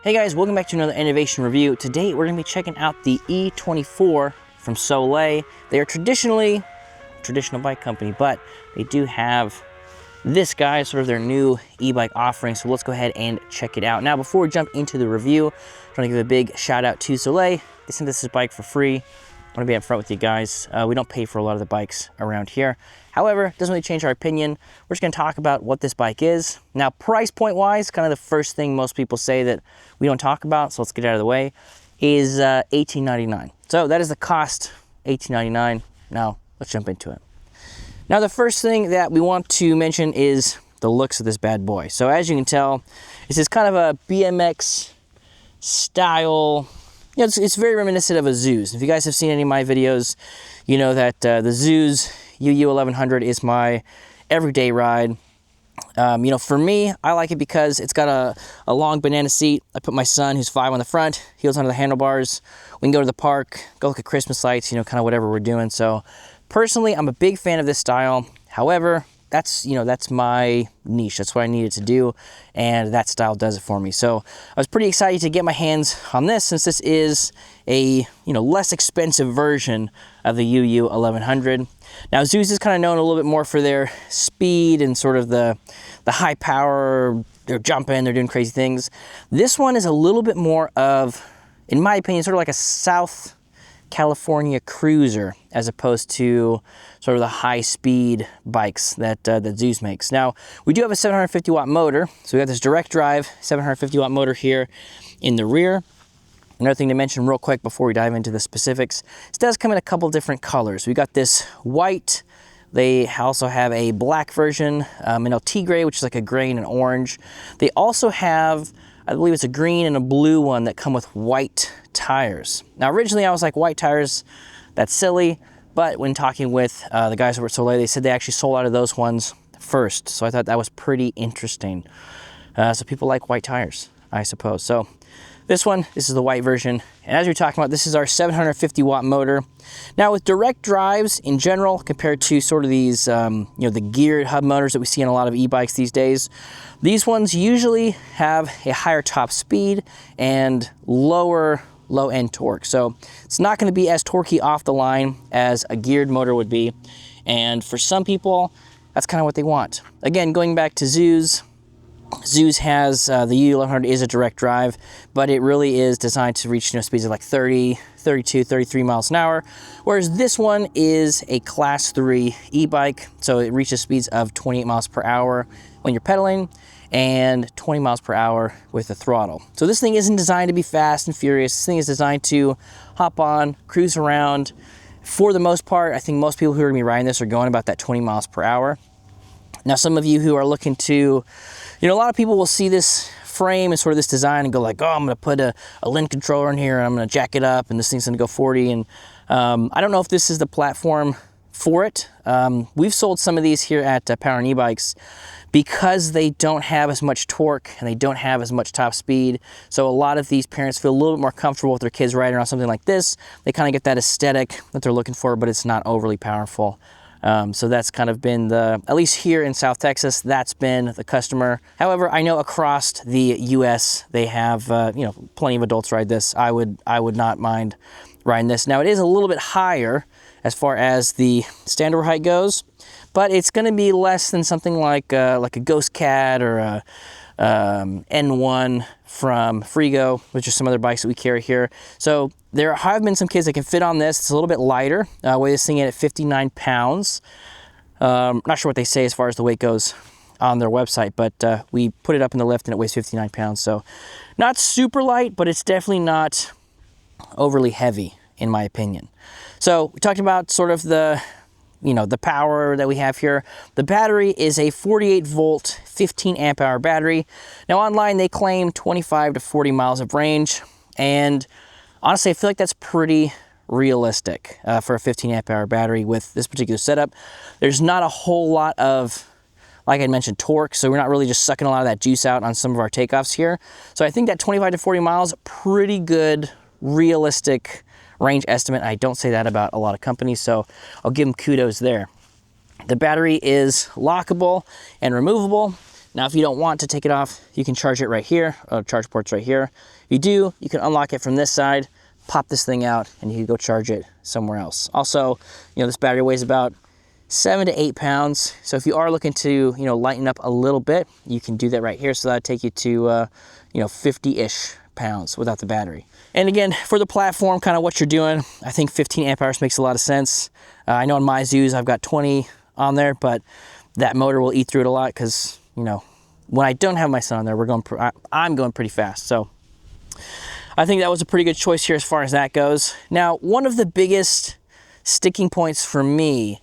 Hey guys, welcome back to another innovation review. Today we're going to be checking out the E24 from Soleil. They are traditional bike company, but they do have this guy, sort of their new e-bike offering. So let's go ahead and check it out. Now, before we jump into the review, I want to give a big shout out to Soleil. They sent us this bike for free. I want to be upfront with you guys. We don't pay for a lot of the bikes around here. However, it doesn't really change our opinion. We're just going to talk about what this bike is. Now, price point wise, kind of the first thing most people say that we don't talk about, so let's get it out of the way, is $18.99. So that is the cost, $18.99. Now, let's jump into it. Now, the first thing that we want to mention is the looks of this bad boy. So as you can tell, this is kind of a BMX style. You know, it's very reminiscent of a ZOOZ. If you guys have seen any of my videos, you know that the ZOOZ UU1100 is my everyday ride. You know, for me, I like it because it's got a long banana seat. I put my son, who's 5, on the front. He goes onto the handlebars. We can go to the park, go look at Christmas lights, you know, kind of whatever we're doing. So personally, I'm a big fan of this style. However, that's my niche. That's what I needed to do, and that style does it for me. So I was pretty excited to get my hands on this, since this is a less expensive version of the UU1100. Now, ZOOZ is kind of known a little bit more for their speed and sort of the high power. They're jumping, they're doing crazy things. This one is a little bit more of, in my opinion, sort of like a South California cruiser, as opposed to sort of the high-speed bikes that ZOOZ makes. Now, we do have a 750-watt motor, so we got this direct drive 750-watt motor here in the rear. Another thing to mention real quick before we dive into the specifics, this does come in a couple different colors. We got this white. They also have a black version, an LT gray, which is like a gray and an orange. They also have, I believe it's a green and a blue one that come with white tires. Now, originally I was like, white tires, that's silly. But when talking with the guys over at Soleil, they said they actually sold out of those ones first. So I thought that was pretty interesting. So people like white tires, I suppose. So this is the white version. And as we're talking about, this is our 750-watt motor. Now, with direct drives in general, compared to sort of these, the geared hub motors that we see in a lot of e-bikes these days, these ones usually have a higher top speed and low-end torque. So it's not going to be as torquey off the line as a geared motor would be. And for some people, that's kind of what they want. Again, going back to ZOOZ, ZOOZ has the UU1100 is a direct drive, but it really is designed to reach speeds of like 30, 32, 33 miles an hour, whereas this one is a class 3 e-bike, so it reaches speeds of 28 miles per hour when you're pedaling and 20 miles per hour with the throttle. So this thing isn't designed to be fast and furious. This thing is designed to hop on, cruise around. For the most part, I think most people who are going to be riding this are going about that 20 miles per hour. Now, some of you who are looking to, a lot of people will see this frame and sort of this design and go like, oh, I'm going to put a link controller in here and I'm going to jack it up and this thing's going to go 40. And I don't know if this is the platform for it. We've sold some of these here at Power and E-Bikes because they don't have as much torque and they don't have as much top speed. So a lot of these parents feel a little bit more comfortable with their kids riding around something like this. They kind of get that aesthetic that they're looking for, but it's not overly powerful. So that's kind of been at least here in South Texas, that's been the customer. However, I know across the US, they have, plenty of adults ride this. I would not mind riding this. Now, it is a little bit higher as far as the standard height goes, but it's going to be less than something like a Ghost Cat or a N1 from Frigo, which are some other bikes that we carry here. So there have been some kids that can fit on this. It's a little bit lighter. Weigh this thing in at 59 pounds. Not sure what they say as far as the weight goes on their website, but we put it up in the lift and it weighs 59 pounds. So not super light, but it's definitely not overly heavy, in my opinion. So we talked about sort of the power that we have here. The battery is a 48 volt, 15 amp hour battery. Now, online they claim 25 to 40 miles of range, and honestly, I feel like that's pretty realistic for a 15 amp hour battery with this particular setup. There's not a whole lot of, like I mentioned, torque, so we're not really just sucking a lot of that juice out on some of our takeoffs here. So I think that 25 to 40 miles, pretty good, realistic range estimate. I don't say that about a lot of companies, so I'll give them kudos there. The battery is lockable and removable. Now, if you don't want to take it off, you can charge it right here, charge port's right here. If you do, you can unlock it from this side, pop this thing out, and you can go charge it somewhere else. Also, this battery weighs about 7 to 8 pounds. So if you are looking to, lighten up a little bit, you can do that right here. So that'll take you to, 50-ish pounds without the battery. And again, for the platform, kind of what you're doing, I think 15 amp hours makes a lot of sense. I know on my ZOOZ, I've got 20 on there, but that motor will eat through it a lot because, when I don't have my son on there, I'm going pretty fast. So I think that was a pretty good choice here as far as that goes. Now, one of the biggest sticking points for me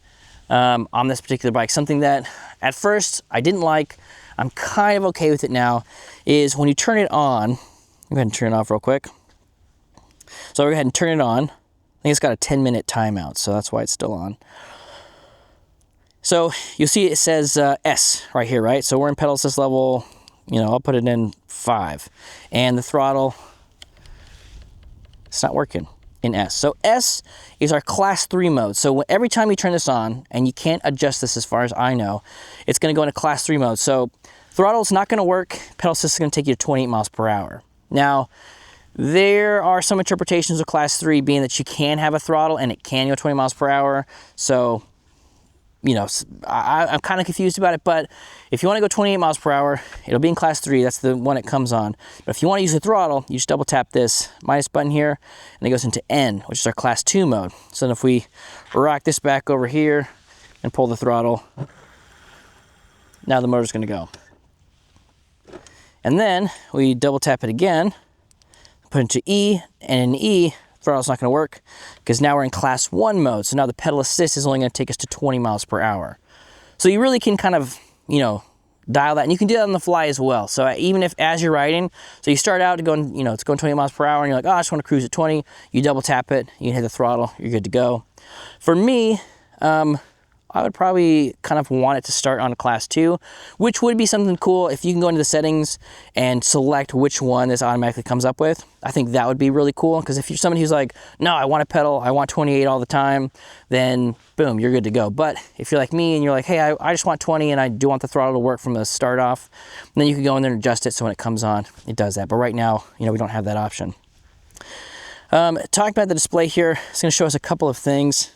on this particular bike, something that at first I didn't like, I'm kind of okay with it now, is when you turn it on. Go ahead and turn it off real quick. So we'll go ahead and turn it on. I think it's got a 10-minute timeout, so that's why it's still on. So you'll see it says S right here, right? So we're in pedal assist level, I'll put it in 5. And the throttle, it's not working in S. So S is our class 3 mode. So every time you turn this on, and you can't adjust this as far as I know, it's gonna go into class 3 mode. So throttle's not gonna work, pedal assist is gonna take you to 28 miles per hour. Now, there are some interpretations of class 3 being that you can have a throttle and it can go 20 miles per hour. So, I'm kind of confused about it, but if you want to go 28 miles per hour, it'll be in class 3. That's the one it comes on. But if you want to use the throttle, you just double tap this minus button here, and it goes into N, which is our class 2 mode. So then if we rock this back over here and pull the throttle, now the motor's going to go. And then we double tap it again, put it into E, and in E, throttle's not going to work because now we're in class 1 mode. So now the pedal assist is only going to take us to 20 miles per hour. So you really can kind of, dial that, and you can do that on the fly as well. So even if as you're riding, so you start out going, it's going 20 miles per hour, and you're like, oh, I just want to cruise at 20. You double tap it, you can hit the throttle, you're good to go. For me, I would probably kind of want it to start on a class 2, which would be something cool if you can go into the settings and select which one this automatically comes up with. I think that would be really cool, because if you're somebody who's like, no, I want to pedal, I want 28 all the time, then boom, you're good to go. But if you're like me and you're like, hey, I just want 20 and I do want the throttle to work from the start off, then you can go in there and adjust it so when it comes on, it does that. But right now, we don't have that option. Talking about the display here, it's going to show us a couple of things.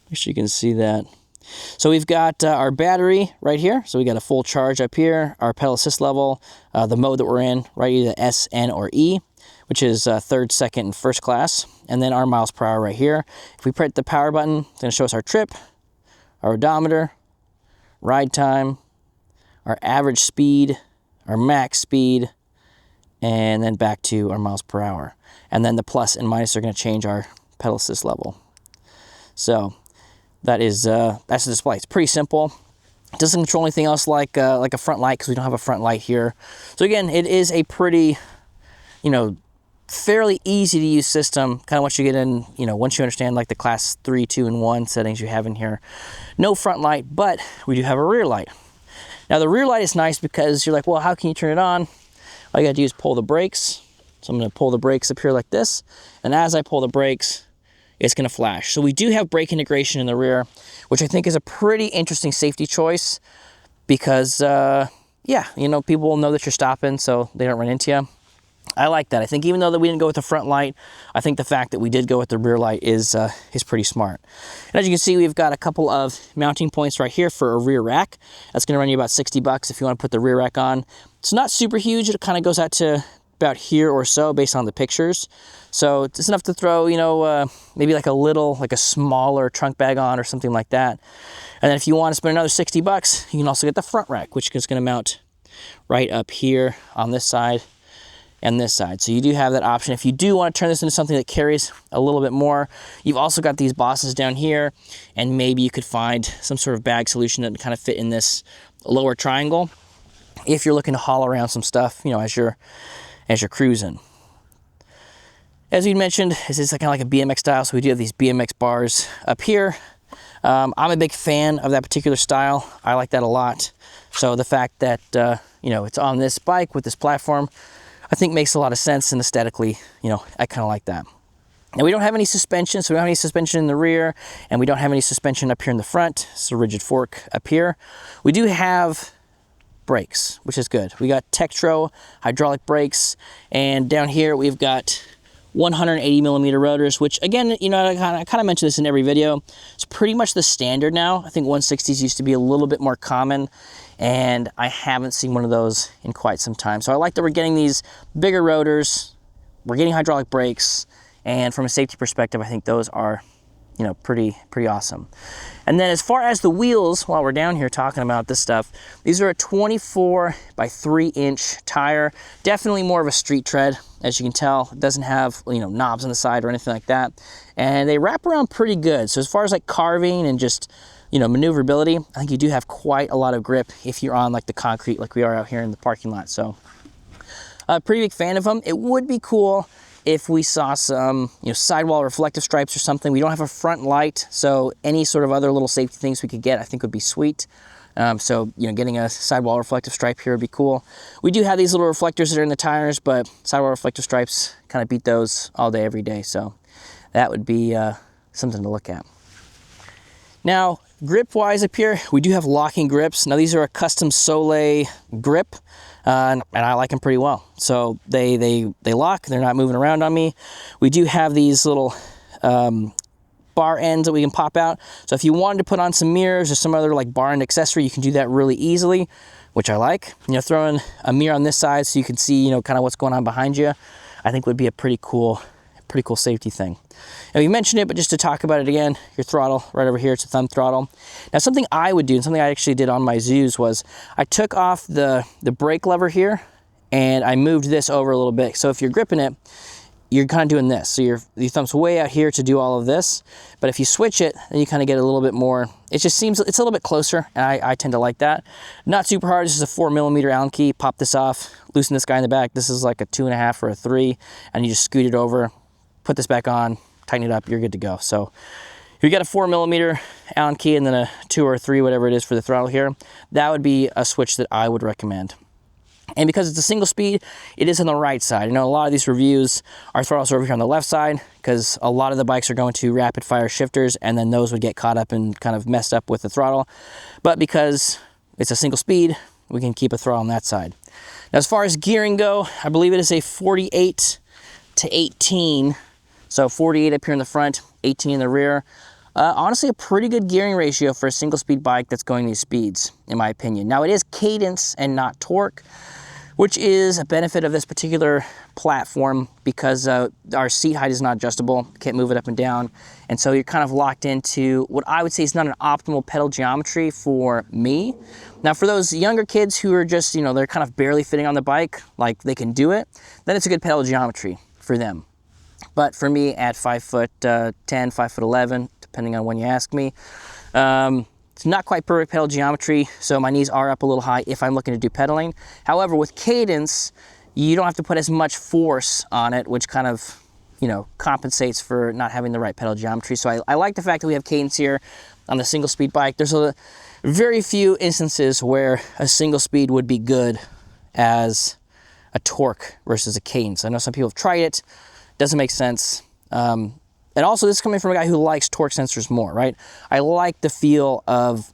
Make sure you can see that. So we've got our battery right here. So we got a full charge up here, our pedal assist level, the mode that we're in, right, either S, N, or E, which is third, second, and first class. And then our miles per hour right here. If we press the power button, it's going to show us our trip, our odometer, ride time, our average speed, our max speed, and then back to our miles per hour. And then the plus and minus are going to change our pedal assist level. So that's the display. It's pretty simple. It doesn't control anything else like a front light, because we don't have a front light here. So again, it is a pretty, fairly easy to use system. Kind of once you get in, once you understand like the class 3, 2, and 1 settings you have in here. No front light, but we do have a rear light. Now the rear light is nice because you're like, well, how can you turn it on? All you gotta do is pull the brakes. So I'm gonna pull the brakes up here like this, and as I pull the brakes, it's going to flash. So we do have brake integration in the rear, which I think is a pretty interesting safety choice because, people will know that you're stopping so they don't run into you. I like that. I think even though that we didn't go with the front light, I think the fact that we did go with the rear light is pretty smart. And as you can see, we've got a couple of mounting points right here for a rear rack. That's going to run you about $60 if you want to put the rear rack on. It's not super huge. It kind of goes out to about here or so based on the pictures. So it's enough to throw, maybe like a smaller trunk bag on or something like that. And then if you want to spend another $60, you can also get the front rack, which is going to mount right up here on this side and this side. So you do have that option. If you do want to turn this into something that carries a little bit more, you've also got these bosses down here, and maybe you could find some sort of bag solution that kind of fit in this lower triangle if you're looking to haul around some stuff, as you're cruising. As we mentioned, this is kind of like a BMX style, so we do have these BMX bars up here. I'm a big fan of that particular style. I like that a lot. So the fact that, it's on this bike with this platform, I think makes a lot of sense, and aesthetically, I kind of like that. Now we don't have any suspension, so we don't have any suspension in the rear, and we don't have any suspension up here in the front. It's a rigid fork up here. We do have brakes, which is good. We got Tektro hydraulic brakes, and down here we've got 180 millimeter rotors, which again, you know, I kind of mention this in every video. It's pretty much the standard now. I think 160s used to be a little bit more common, and I haven't seen one of those in quite some time. So I like that we're getting these bigger rotors, we're getting hydraulic brakes, and from a safety perspective, I think those are, you know, pretty awesome. And then as far as the wheels, while we're down here talking about this stuff, these are a 24 by 3 inch tire. Definitely more of a street tread, as you can tell. It doesn't have, you know, knobs on the side or anything like that. And they wrap around pretty good. So as far as like carving and just, you know, maneuverability, I think you do have quite a lot of grip if you're on like the concrete like we are out here in the parking lot. So a pretty big fan of them. It would be cool if we saw some, you know, sidewall reflective stripes or something. We don't have a front light, so any sort of other little safety things we could get, I think would be sweet. So, you know, getting a sidewall reflective stripe here would be cool. We do have these little reflectors that are in the tires, but sidewall reflective stripes kind of beat those all day, every day. So that would be something to look at. Now, grip-wise up here, we do have locking grips. Now, these are a custom Soleil grip, and I like them pretty well. So they lock, they're not moving around on me. We do have these little bar ends that we can pop out. So if you wanted to put on some mirrors or some other like bar end accessory, you can do that really easily, which I like. You know, throwing a mirror on this side so you can see, you know, kind of what's going on behind you, I think would be a pretty cool safety thing. Now, you mentioned it, but just to talk about it again, your throttle right over here, it's a thumb throttle. Now, something I would do, and something I actually did on my ZOOZ, was I took off the brake lever here and I moved this over a little bit. So if you're gripping it, you're kind of doing this. So your thumb's way out here to do all of this. But if you switch it, then you kind of get a little bit more, it just seems, it's a little bit closer, and I tend to like that. Not super hard, this is a 4 millimeter Allen key. Pop this off, loosen this guy in the back. This is like a 2.5 or a 3, and you just scoot it over, put this back on, tighten it up, you're good to go. So if you got a 4 millimeter Allen key and then a 2 or a 3, whatever it is for the throttle here, that would be a switch that I would recommend. And because it's a single speed, it is on the right side. You know, a lot of these reviews, our throttles are over here on the left side because a lot of the bikes are going to rapid fire shifters, and then those would get caught up and kind of messed up with the throttle. But because it's a single speed, we can keep a throttle on that side. Now, as far as gearing go, I believe it is a 48 to 18. So 48 up here in the front, 18 in the rear. Honestly, a pretty good gearing ratio for a single speed bike that's going these speeds, in my opinion. Now, it is cadence and not torque, which is a benefit of this particular platform because our seat height is not adjustable, can't move it up and down. And so you're kind of locked into what I would say is not an optimal pedal geometry for me. Now, for those younger kids who are just, you know, they're kind of barely fitting on the bike, like they can do it, then it's a good pedal geometry for them. But for me, at 5'10", 5'11", depending on when you ask me, it's not quite perfect pedal geometry, so my knees are up a little high if I'm looking to do pedaling. However, with cadence, you don't have to put as much force on it, which kind of, you know, compensates for not having the right pedal geometry. So I like the fact that we have cadence here on the single speed bike. There's a very few instances where a single speed would be good as a torque versus a cadence. I know some people have tried it. Doesn't make sense. And also, this is coming from a guy who likes torque sensors more, right? I like the feel of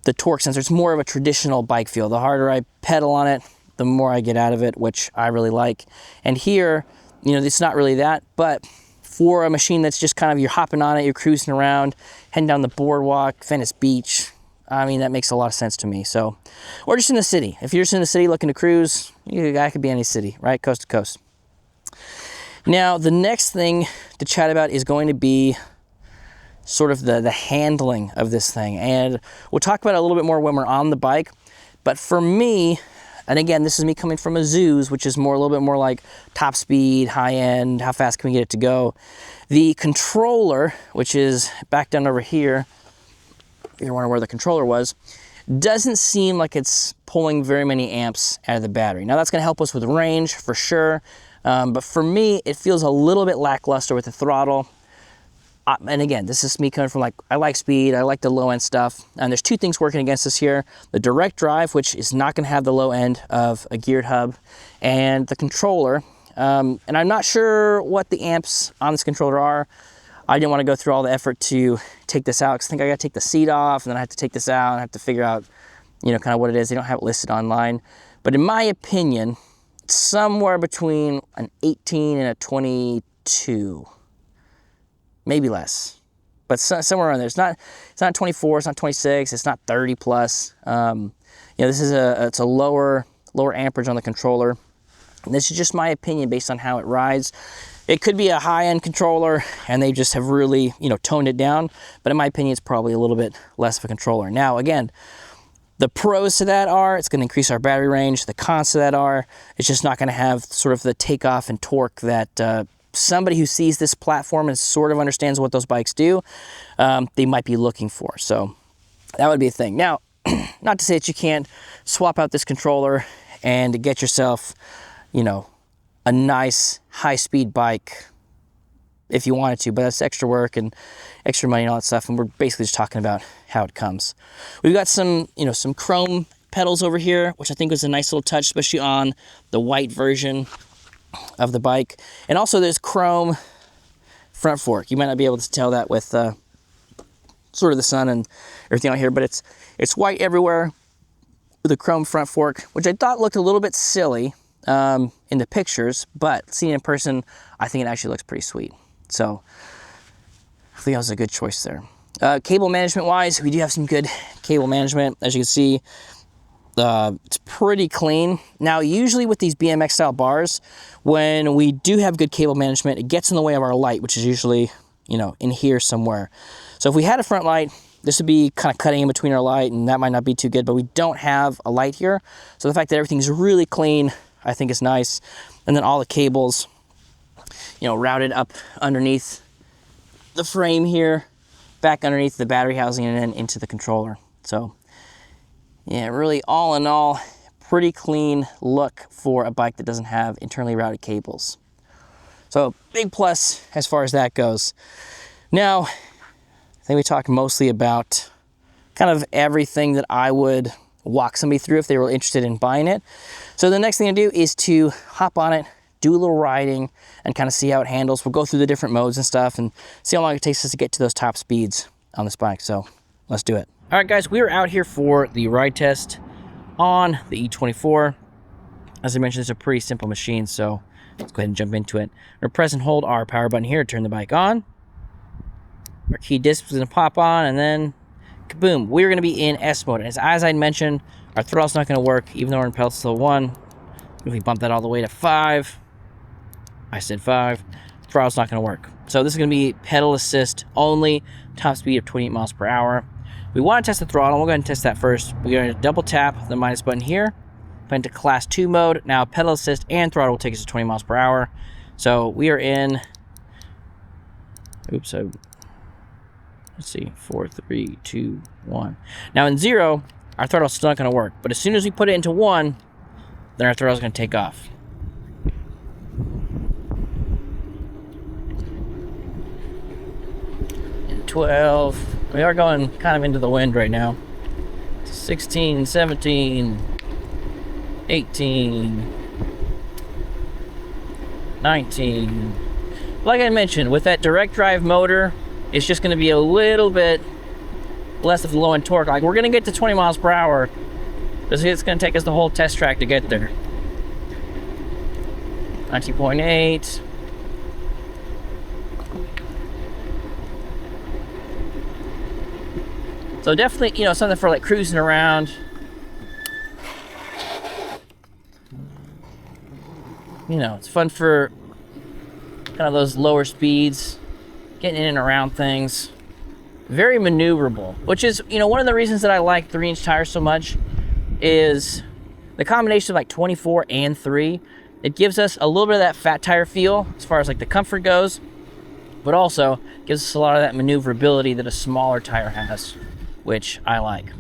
the torque sensor. It's more of a traditional bike feel. The harder I pedal on it, the more I get out of it, which I really like. And here, you know, it's not really that, but for a machine that's just kind of, you're hopping on it, you're cruising around, heading down the boardwalk, Venice Beach, I mean, that makes a lot of sense to me. So, or just in the city. If you're just in the city looking to cruise, I could be any city, right? Coast to coast. Now, the next thing to chat about is going to be sort of the handling of this thing. And we'll talk about it a little bit more when we're on the bike. But for me, and again, this is me coming from a ZOOZ, which is more a little bit more like top speed, high end, how fast can we get it to go. The controller, which is back down over here, if you're wondering where the controller was, doesn't seem like it's pulling very many amps out of the battery. Now, that's going to help us with range for sure. But for me, it feels a little bit lackluster with the throttle. And again, this is me coming from like, I like speed, I like the low end stuff. And there's two things working against us here. The direct drive, which is not gonna have the low end of a geared hub, and the controller. And I'm not sure what the amps on this controller are. I didn't wanna go through all the effort to take this out, because I think I gotta take the seat off, and then I have to take this out, and I have to figure out you know, kind of what it is. They don't have it listed online, but in my opinion, it's somewhere between an 18 and a 22, maybe less, but somewhere around there. It's not 24, it's not 26, it's not 30 plus. You know, this is it's a lower amperage on the controller. And this is just my opinion based on how it rides. It could be a high-end controller and they just have really, you know, toned it down, but in my opinion, it's probably a little bit less of a controller. Now, again, the pros to that are it's going to increase our battery range. The cons to that are it's just not going to have sort of the takeoff and torque that somebody who sees this platform and sort of understands what those bikes do, they might be looking for. So that would be a thing. Now, not to say that you can't swap out this controller and get yourself, you know, a nice high-speed bike if you wanted to, but that's extra work and extra money and all that stuff, and we're basically just talking about how it comes. We've got some, you know, some chrome pedals over here, which I think was a nice little touch, especially on the white version of the bike. And also there's chrome front fork. You might not be able to tell that with sort of the sun and everything out here, but it's white everywhere with a chrome front fork, which I thought looked a little bit silly in the pictures, but seeing it in person, I think it actually looks pretty sweet. So I think that was a good choice there. Cable management wise, we do have some good cable management. As you can see, it's pretty clean. Now, usually with these BMX style bars, when we do have good cable management, it gets in the way of our light, which is usually, you know, in here somewhere. So if we had a front light, this would be kind of cutting in between our light, and that might not be too good, but we don't have a light here. So the fact that everything's really clean, I think is nice. And then all the cables, you know, routed up underneath the frame here, back underneath the battery housing, and then into the controller. So yeah, really all in all, pretty clean look for a bike that doesn't have internally routed cables. So big plus as far as that goes. Now, I think we talked mostly about kind of everything that I would walk somebody through if they were interested in buying it. So the next thing to do is to hop on it, do a little riding, and kind of see how it handles. We'll go through the different modes and stuff and see how long it takes us to get to those top speeds on this bike. So let's do it. All right, guys, we are out here for the ride test on the E24. As I mentioned, it's a pretty simple machine, so let's go ahead and jump into it. We're press and hold our power button here to turn the bike on. Our key disc is going to pop on, and then kaboom, we're going to be in S mode. As I mentioned, our throttle's not going to work, even though we're in pedal still 1. If we bump that all the way to 5, I said 5, throttle's not going to work. So this is going to be pedal assist only, top speed of 28 miles per hour. We want to test the throttle. We'll go ahead and test that first. We're going to double tap the minus button here, put into class 2 mode. Now pedal assist and throttle will take us to 20 miles per hour. So we are in, let's see, 4, 3, 2, 1. Now in 0, our throttle's still not going to work. But as soon as we put it into 1, then our throttle's going to take off. And 12. We are going kind of into the wind right now. 16, 17, 18, 19. Like I mentioned, with that direct drive motor, it's just going to be a little bit less of the low end torque. Like, we're going to get to 20 miles per hour. It's going to take us the whole test track to get there. 19.8. So definitely, you know, something for like cruising around. You know, it's fun for kind of those lower speeds, getting in and around things. Very maneuverable, which is, you know, one of the reasons that I like 3-inch tires so much is the combination of like 24 and 3. It gives us a little bit of that fat tire feel as far as like the comfort goes, but also gives us a lot of that maneuverability that a smaller tire has, which I like.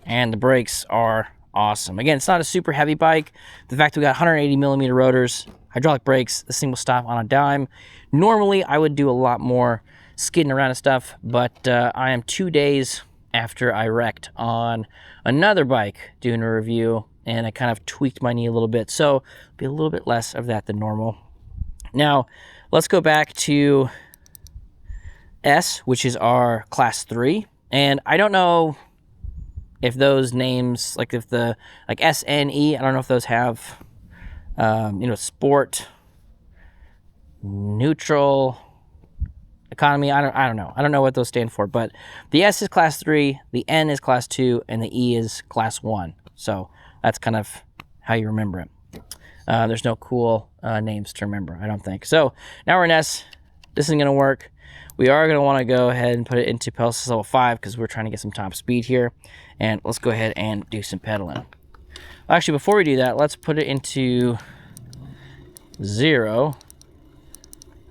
And the brakes are awesome. Again, it's not a super heavy bike. The fact that we got 180 millimeter rotors, hydraulic brakes, this thing will stop on a dime. Normally, I would do a lot more skidding around and stuff, but I am 2 days after I wrecked on another bike doing a review, and I kind of tweaked my knee a little bit, so it'll be a little bit less of that than normal. Now, let's go back to S, which is our class 3, And I don't know if those names, like if the, like S, N, E, I don't know if those have, you know, sport, neutral, economy. I don't know. I don't know what those stand for, but the S is class 3, the N is class 2, and the E is class 1. So that's kind of how you remember it. There's no cool names to remember, I don't think. So now we're in S. This isn't going to work. We are going to want to go ahead and put it into pedal assist level 5 because we're trying to get some top speed here. And let's go ahead and do some pedaling. Actually, before we do that, let's put it into 0.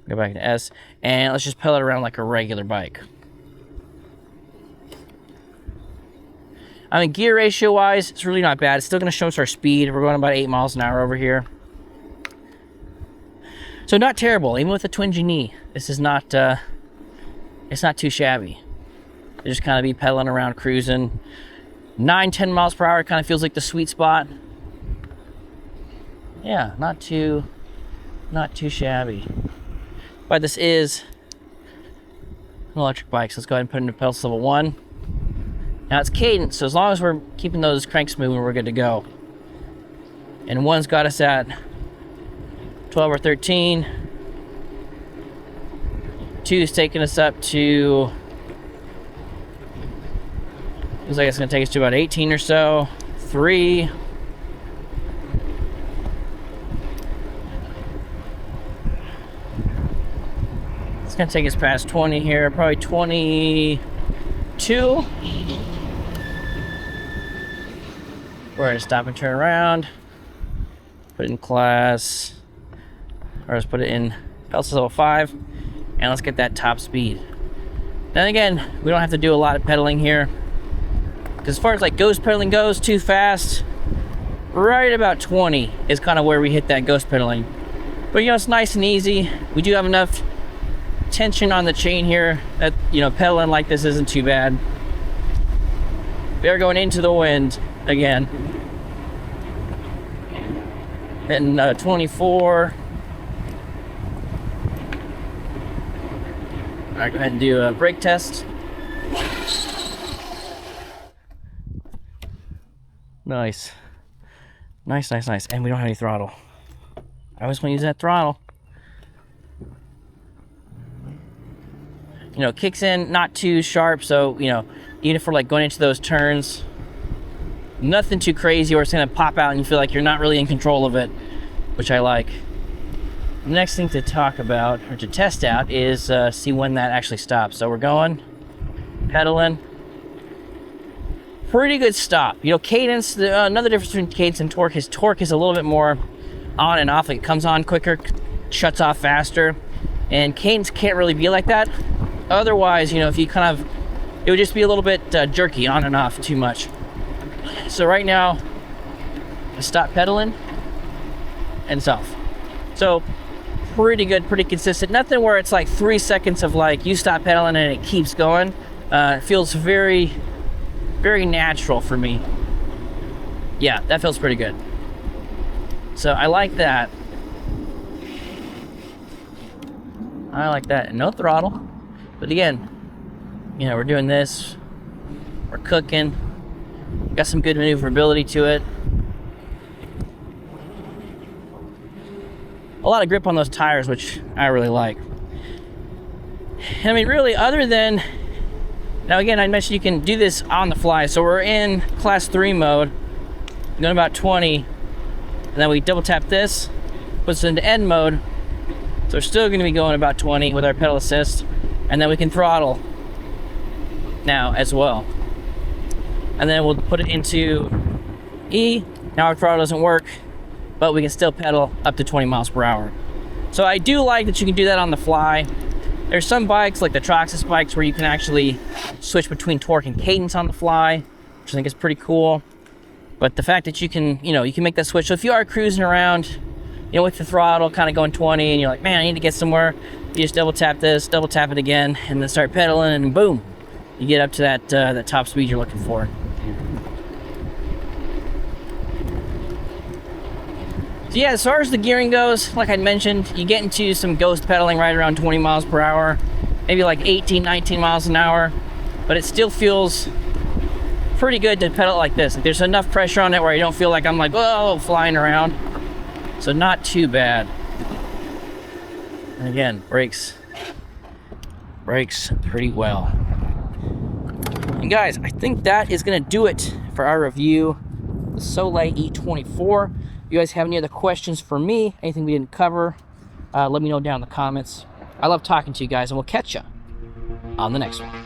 Go back to S, and let's just pedal it around like a regular bike. I mean, gear ratio wise, it's really not bad. It's still going to show us our speed. We're going about 8 miles an hour over here. So not terrible, even with a twingy knee. This is not, it's not too shabby. You just kind of be pedaling around, cruising. 9-10 miles per hour kind of feels like the sweet spot. Yeah, not too shabby. But this is an electric bike, so let's go ahead and put it into pedal assist level 1. Now it's cadence, so as long as we're keeping those cranks moving, we're good to go. And 1's got us at 12 or 13. 2's taking us up to, looks like it's going to take us to about 18 or so. 3. It's going to take us past 20 here, probably 22. We're going to stop and turn around, put it in class, or let's put it in pedal assist level 5, and let's get that top speed. Then again, we don't have to do a lot of pedaling here, because as far as like ghost pedaling goes, too fast, right about 20 is kind of where we hit that ghost pedaling. But you know, it's nice and easy. We do have enough tension on the chain here that, you know, pedaling like this isn't too bad. We are going into the wind again. Hitting 24. All right, go ahead and do a brake test. Nice. Nice. And we don't have any throttle. I always want to use that throttle. You know, kicks in not too sharp, so, you know, even if we're like going into those turns, nothing too crazy or it's gonna pop out and you feel like you're not really in control of it, which I like. The next thing to talk about, or to test out, is see when that actually stops. So we're going, pedaling. Pretty good stop. You know, cadence, another difference between cadence and torque is a little bit more on and off. Like it comes on quicker, shuts off faster, and cadence can't really be like that. Otherwise, you know, if you kind of, it would just be a little bit jerky, on and off too much. So right now, I stop pedaling and it's off. So pretty good, pretty consistent. Nothing where it's like 3 seconds of like you stop pedaling and it keeps going. It feels very, very natural for me. Yeah, that feels pretty good. So I like that. I like that. And no throttle. But again, you know, we're doing this. We're cooking. Got some good maneuverability to it. A lot of grip on those tires, which I really like. I mean, really, other than, now again, I mentioned you can do this on the fly. So we're in class 3 mode, going about 20, and then we double tap this, puts us into N mode. So we're still going to be going about 20 with our pedal assist, and then we can throttle now as well. And then we'll put it into E. Now our throttle doesn't work, but we can still pedal up to 20 miles per hour. So I do like that you can do that on the fly. There's some bikes, like the Traxxas bikes, where you can actually switch between torque and cadence on the fly, which I think is pretty cool. But the fact that you can, you know, you can make that switch. So if you are cruising around, you know, with the throttle kind of going 20 and you're like, man, I need to get somewhere, you just double tap this, double tap it again, and then start pedaling, and boom, you get up to that top speed you're looking for. So yeah, as far as the gearing goes, like I mentioned, you get into some ghost pedaling right around 20 miles per hour, maybe like 18, 19 miles an hour. but it still feels pretty good to pedal it like this. Like, there's enough pressure on it where I don't feel like I'm like, whoa, flying around. So not too bad. And again, brakes pretty well. And guys, I think that is gonna do it for our review of the Soleil E24. If you guys have any other questions for me, anything we didn't cover, let me know down in the comments. I love talking to you guys, and we'll catch you on the next one.